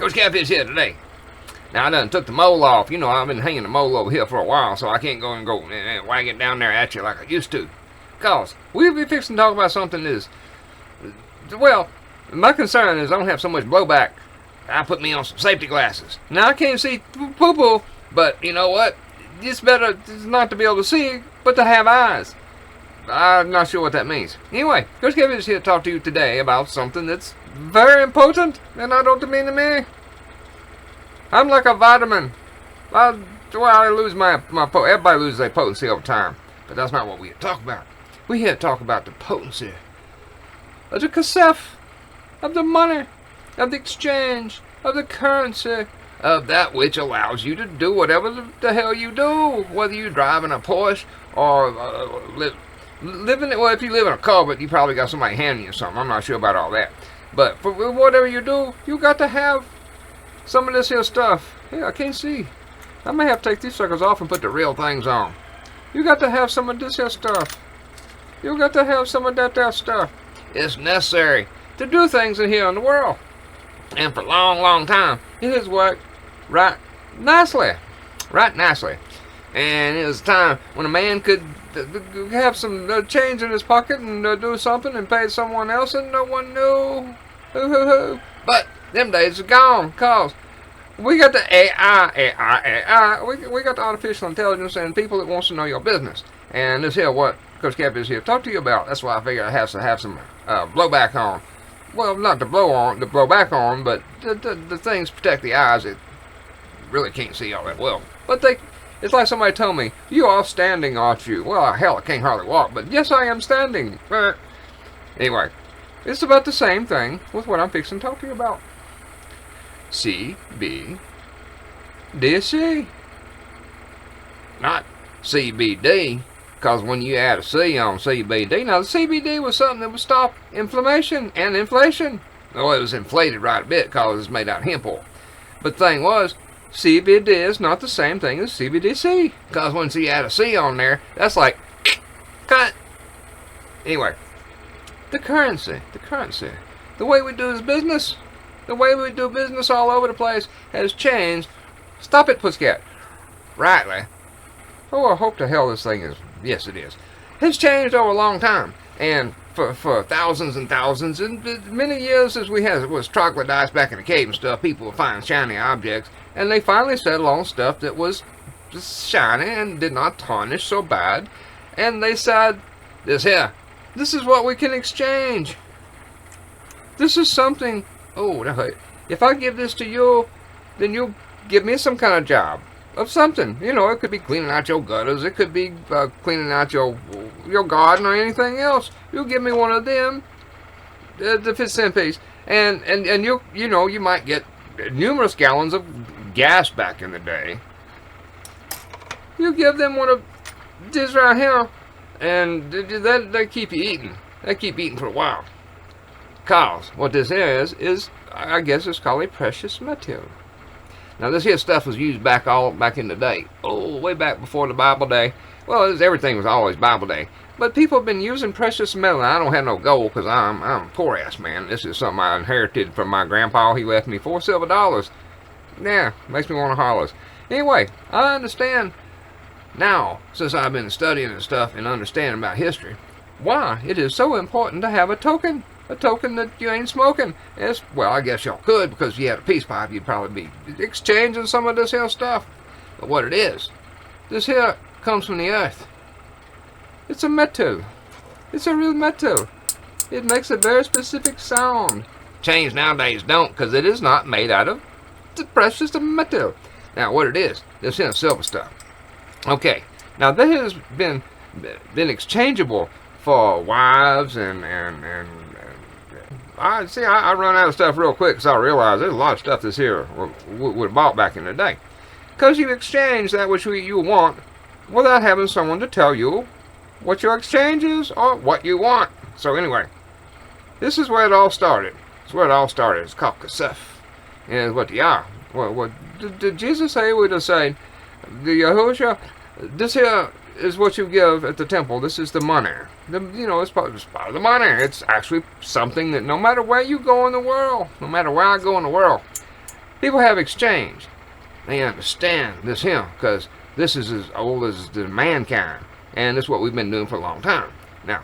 Coach Catfish here today. Now I done took the mole off. You know, I've been hanging the mole over here for a while, so I can't go and wag it down there at you like I used to. Cause we'll be fixing to talk about something that is, well, my concern is I don't have so much blowback. I put me on some safety glasses. Now I can't see poo-poo, but you know what? It's better not to be able to see, but to have eyes. I'm not sure what that means. Anyway, Coach Kevin is here to talk to you today about something that's very important, and I don't mean to me. I'm like a vitamin. I lose my everybody loses their potency over time, but that's not what we're here to talk about. We're here to talk about the potency of the kasef, of the money, of the exchange, of the currency, of that which allows you to do whatever the hell you do, whether you're driving a Porsche or living it. Well, if you live in a car, but you probably got somebody handing you something. I'm not sure about all that, but for whatever you do, you got to have some of this here stuff. Yeah, I can't see. I may have to take these suckers off and put the real things on. You got to have some of this here stuff. You got to have some of that there stuff. It's necessary to do things in here in the world. And for a long, long time, it has worked right nicely. Right nicely. And it was a time when a man could have some change in his pocket and do something and pay someone else and no one knew. But them days are gone, cause we got the AI. We got the artificial intelligence and people that wants to know your business. And this here what Coach Cap is here to talk to you about. That's why I figured I have to have some blowback on. Well, not to blow back on, but the things protect the eyes that really can't see all that well. But it's like somebody told me, you are standing, aren't you? Well, hell, I can't hardly walk, but yes, I am standing. Anyway, it's about the same thing with what I'm fixing to talk to you about. CBDC. Not CBD, because when you add a C on CBD, now the CBD was something that would stop inflammation and inflation. Well, it was inflated right a bit because it's made out of hemp oil. But the thing was, CBD is not the same thing as CBDC, because once you add a C on there, that's like, cut. Anyway, the currency, the way we do this business, the way we do business all over the place has changed. Stop it, Pussycat. Rightly. Oh, I hope to hell this thing is. Yes, it is. It's changed over a long time. And for thousands and thousands, and many years as we had, it was troglodytes back in the cave and stuff, people would find shiny objects. And they finally settled on stuff that was just shiny and did not tarnish so bad. And they said, this is what we can exchange. This is something. Oh, if I give this to you, then you'll give me some kind of job of something. You know, it could be cleaning out your gutters. It could be cleaning out your garden or anything else. You'll give me one of them, the 50-cent piece, and you might get numerous gallons of gas back in the day. You give them one of these right here, and they keep you eating. They keep eating for a while. Cause what this is I guess it's called a precious metal. Now this here stuff was used back in the day. Oh, way back before the Bible day. Well, everything was always Bible day. But people have been using precious metal. Now, I don't have no gold because I'm a poor ass man. This is something I inherited from my grandpa. He left me $4 silver. Yeah, makes me want to holler. Anyway, I understand now, since I've been studying and stuff and understanding about history, why it is so important to have a token. A token that you ain't smoking. Well, I guess y'all could, because if you had a peace pipe, you'd probably be exchanging some of this here stuff. But what it is, this here comes from the earth. It's a metal. It's a real metal. It makes a very specific sound. Change nowadays don't, because it is not made out of the precious metal. Now, what it is, this here silver stuff. Okay, now that has been exchangeable for wives and I run out of stuff real quick because I realize there's a lot of stuff this here would have bought back in the day. Because you exchange that which you want without having someone to tell you what your exchange is or what you want. So anyway, this is where it all started. It's where it all started. It's called kasef. And it's what they are. What did Jesus say? We just say, the Yahushua, this here is what you give at the temple. This is the money. It's part of the money. It's actually something that no matter where you go in the world, no matter where I go in the world, People have exchanged. They understand this here, because this is as old as the mankind. And this is what we've been doing for a long time. Now,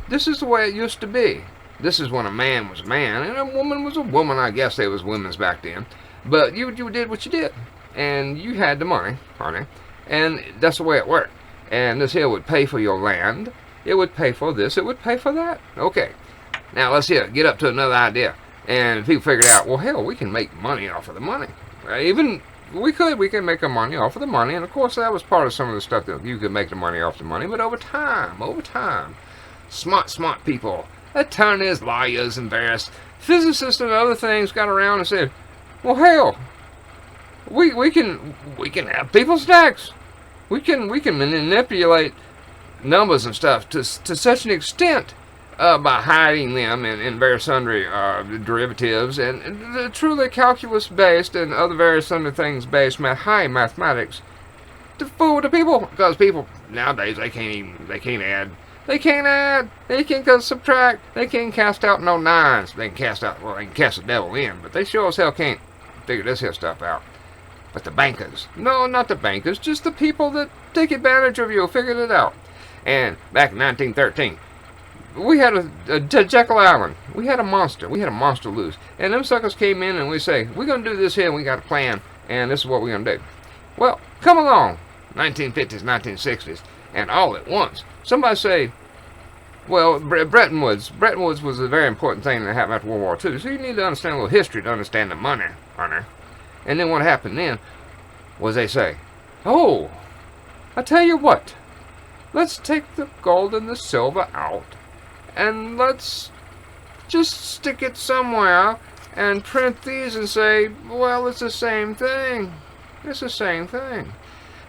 this is the way it used to be. This is when a man was a man, and a woman was a woman. I guess there was women's back then. But you did what you did. And you had the money, honey. And that's the way it worked. And this here would pay for your land. It would pay for this. It would pay for that. Okay. Now, let's get up to another idea. And people figured out, well, hell, we can make money off of the money. Even... We can make our money off of the money, and of course that was part of some of the stuff that you could make the money off the money, but over time, smart people, attorneys, lawyers, and various physicists and other things got around and said, well, hell, we can have people's stacks. We can manipulate numbers and stuff to such an extent by hiding them in various sundry derivatives and truly calculus-based and other various sundry things-based high mathematics to fool the people. Because people nowadays, they can't add, they can't subtract, they can't cast out no nines. They can cast the devil in, but they sure as hell can't figure this here stuff out. But the bankers, no, not the bankers, just the people that take advantage of you figured it out. And back in 1913, we had a Jekyll Island. We had a monster loose. And them suckers came in and we say, we're going to do this here and we got a plan and this is what we're going to do. Well, come along, 1950s, 1960s, and all at once, somebody say, well, Bretton Woods was a very important thing that happened after World War II. So you need to understand a little history to understand the money, honey. And then what happened then was they say, oh, I tell you what, let's take the gold and the silver out and let's just stick it somewhere and print these and say, well, it's the same thing. It's the same thing.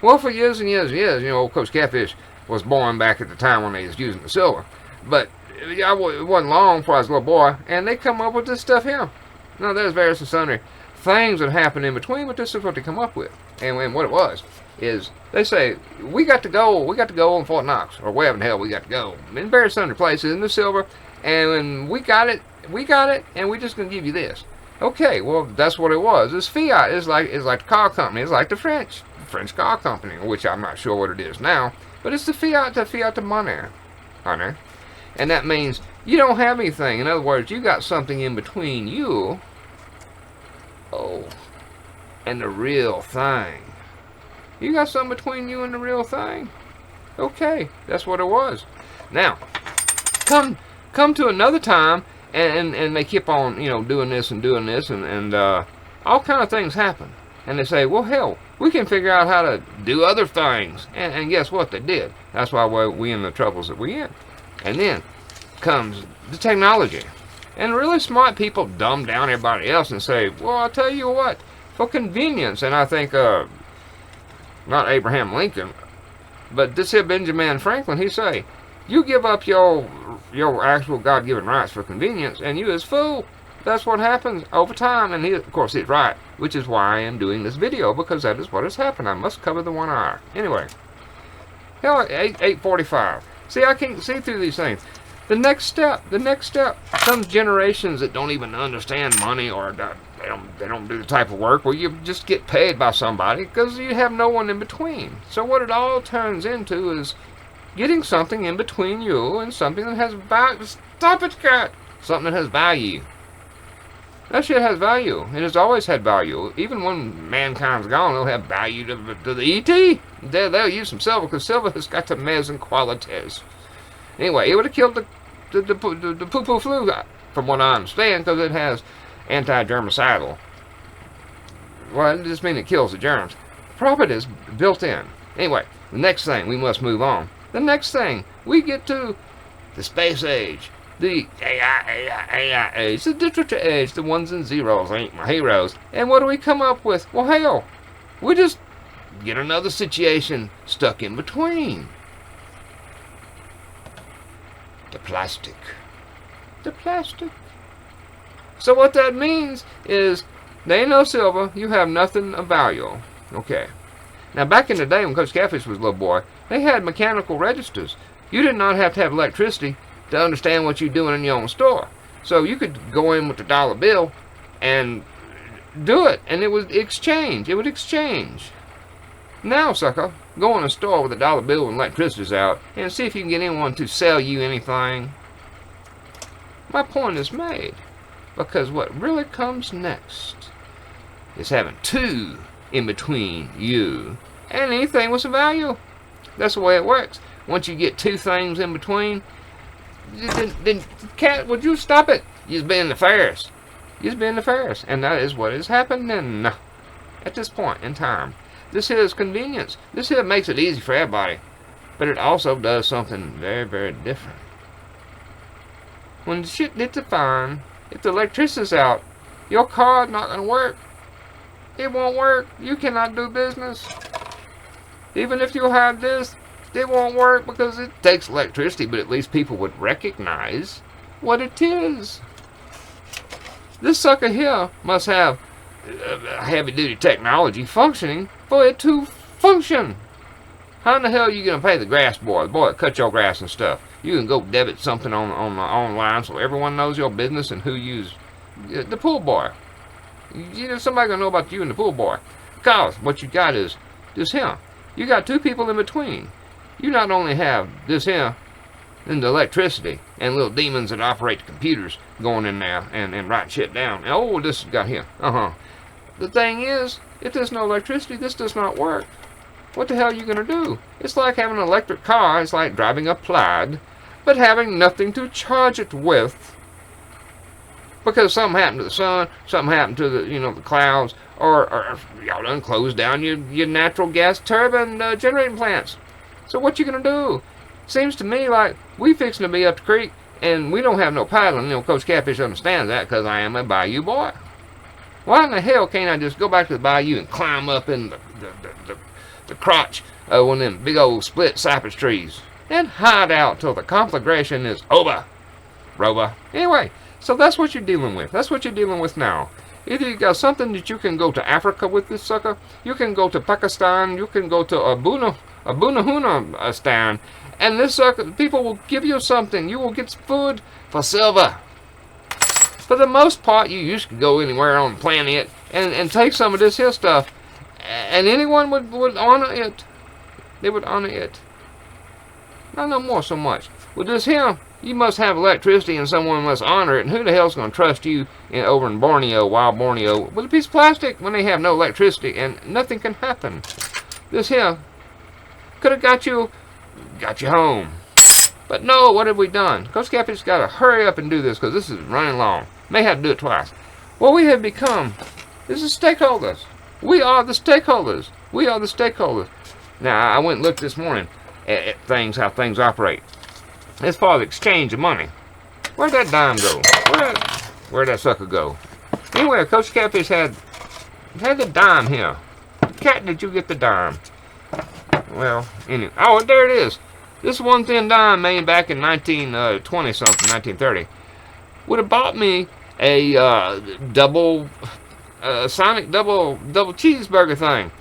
Well, for years and years and years, old Coach Catfish was born back at the time when they was using the silver. But it wasn't long before I was a little boy, and they come up with this stuff here. Now, there's various and sundry things that happen in between, but this is what they come up with. And what it was is they say, we got to go in Fort Knox, or wherever in the hell we got to go, in various other places, in the silver, and when we got it, and we're just going to give you this. Okay, well, that's what it was. It's fiat. It's like the car company. It's like the French car company, which I'm not sure what it is now, but it's the fiat to money, honey. And that means you don't have anything. In other words, you got something in between you, and the real thing. You got something between you and the real thing? Okay, that's what it was. Now, come to another time, and they keep on, doing this, and all kind of things happen. And they say, well, hell, we can figure out how to do other things. And guess what? They did. That's why we in the troubles that we in. And then comes the technology. And really smart people dumb down everybody else and say, well, I'll tell you what, for convenience, and I think, not Abraham Lincoln, but this here Benjamin Franklin, he say, you give up your actual God-given rights for convenience, and you is fool. That's what happens over time, and of course he's right, which is why I am doing this video, because that is what has happened. I must cover the one eye. Anyway, hell, 8:45. See, I can't see through these things. The next step, some generations that don't even understand money, or they don't do the type of work where you just get paid by somebody because you have no one in between. So what it all turns into is getting something in between you and something that has value. Stop it, cat! Something that has value. That shit has value, and it's always had value. Even when mankind's gone, it'll have value to the ET. They'll use some silver, because silver has got the amazing qualities. Anyway, it would have killed the poo-poo flu, from what I understand, because it has anti-germicidal. Well, it just means it kills the germs. Properties built in. Anyway, the next thing, we must move on. The next thing, we get to the space age. The AI age, the digital age, the ones and zeros ain't my heroes. And what do we come up with? Well, hell, we just get another situation stuck in between. The plastic. The plastic. So what that means is, there ain't no silver, you have nothing of value. Okay. Now back in the day when Coach Catfish was a little boy, they had mechanical registers. You did not have to have electricity to understand what you're doing in your own store. So you could go in with the dollar bill and do it, and it would exchange. It would exchange. Now, sucker, go in a store with a dollar bill and electricity's out, and see if you can get anyone to sell you anything. My point is made, because what really comes next is having two in between you and anything with some value. That's the way it works. Once you get two things in between, then cat, would you stop it? You've been nefarious. You've been nefarious, and that is what is happening at this point in time. This here is convenience. This here makes it easy for everybody, but it also does something very, very different. When the shit hits the fan, if the electricity's out, your card's not going to work. It won't work. You cannot do business. Even if you have this, it won't work because it takes electricity, but at least people would recognize what it is. This sucker here must have heavy-duty technology functioning for it to function. How in the hell are you going to pay the grass boy? The boy that cut your grass and stuff. You can go debit something on the online so everyone knows your business and who you the pool boy. You know, somebody going to know about you and the pool boy. Because what you got is this here. You got two people in between. You not only have this here and the electricity and little demons that operate the computers going in there and writing shit down. And, oh, this got here. The thing is, if there's no electricity, this does not work. What the hell are you going to do? It's like having an electric car. It's like driving a plaid, but having nothing to charge it with. Because something happened to the sun, something happened to the, the clouds, or y'all done closed down your natural gas turbine generating plants. So what you going to do? Seems to me like we fixing to be up the creek, and we don't have no paddling. Coach Catfish understands that because I am a bayou boy. Why in the hell can't I just go back to the bayou and climb up in the crotch of one of them big old split cypress trees and hide out till the conflagration is over? Roba. Anyway, so that's what you're dealing with. That's what you're dealing with now. Either you got something that you can go to Africa with this sucker, you can go to Pakistan, you can go to Abunahunistan, and this sucker, people will give you something. You will get food for silver. For the most part, you used to go anywhere on the planet and take some of this here stuff, and anyone would honor it. They would honor it. Not no more so much. With this here, you must have electricity and someone must honor it, and who the hell's going to trust you over in Borneo, wild Borneo, with a piece of plastic when they have no electricity and nothing can happen? This here could have got you home. But no, what have we done? Coach Catfish got to hurry up and do this because this is running long. May have to do it twice. What we have become is the stakeholders. We are the stakeholders. We are the stakeholders. Now, I went and looked this morning at things, how things operate. As far as exchange of money, where'd that dime go? Where'd that sucker go? Anyway, Coach Catfish had the dime here. Cat, did you get the dime? Well, anyway. Oh, there it is. This one thin dime made back in 1920 something, 1930, would have bought me a Sonic double cheeseburger thing,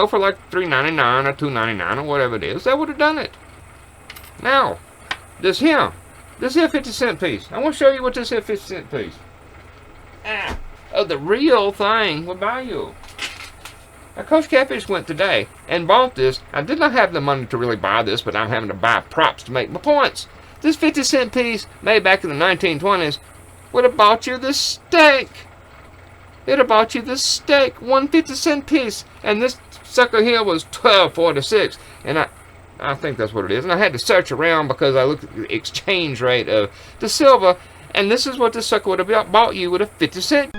for like $3.99 or $2.99 or whatever it is. That would have done it. Now, this here 50-cent piece. I want to show you what this here 50-cent piece. The real thing will buy you. Now, Coach Catfish went today and bought this. I did not have the money to really buy this, but I'm having to buy props to make my points. This 50-cent piece, made back in the 1920s, would have bought you this steak. It would have bought you this steak, one 50-cent piece. And this sucker here was $12.46. And I think that's what it is. And I had to search around because I looked at the exchange rate of the silver. And this is what this sucker would have bought you with a 50-cent.